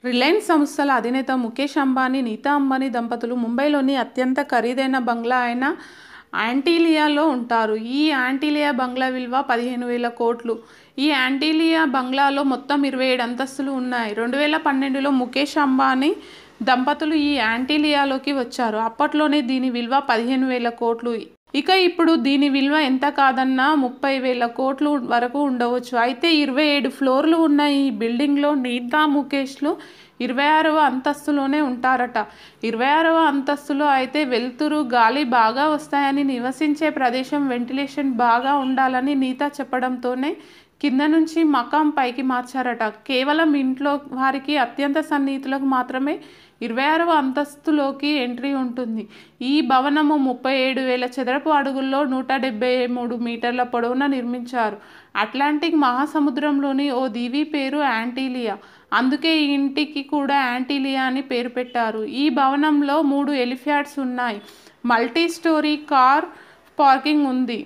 Reliance సంస్థల అధినేత ముఖేష్ అంబానీ, నీతా అంబానీ దంపతులు ముంబైలోని అత్యంత ఖరీదైన బంగ్లా అయిన యాంటిలియాలో ఉంటారు. ఈ యాంటిలియా బంగ్లా విలువ 15,000 కోట్లు. ఈ యాంటిలియా బంగ్లాలో మొత్తం 27 అంతస్తులు ఉన్నాయి. 2012లో ముఖేష్ అంబానీ దంపతులు ఈ యాంటిలియాలోకి వచ్చారు. అప్పట్లోనే దీని విలువ 15,000 కోట్లు. ఇక ఇప్పుడు దీని విలువ ఎంత కాదన్నా 30,000 కోట్లు వరకు ఉండవచ్చు. అయితే 27 ఫ్లోర్లు ఉన్న ఈ బిల్డింగ్లో నీతా, ముఖేష్లు 26వ అంతస్తులోనే ఉంటారట. 26వ అంతస్తులో అయితే వెలుతురు, గాలి బాగా వస్తాయని, నివసించే ప్రదేశం వెంటిలేషన్ బాగా ఉండాలని నీతా చెప్పడంతోనే కింద నుంచి మకాం పైకి మార్చారట. కేవలం ఇంట్లో వారికి అత్యంత సన్నిహితులకు మాత్రమే 26వ అంతస్తులోకి ఎంట్రీ ఉంటుంది. ఈ భవనము 37,000 చదరపు అడుగుల్లో 173 మీటర్ల పొడవున నిర్మించారు. అట్లాంటిక్ మహాసముద్రంలోని ఓ దీవి పేరు యాంటిలియా. అందుకే ఈ ఇంటికి కూడా యాంటిలియా అని పేరు పెట్టారు. ఈ భవనంలో 3 హెలిప్యాడ్స్ ఉన్నాయి. మల్టీ స్టోరీ కార్ పార్కింగ్ ఉంది.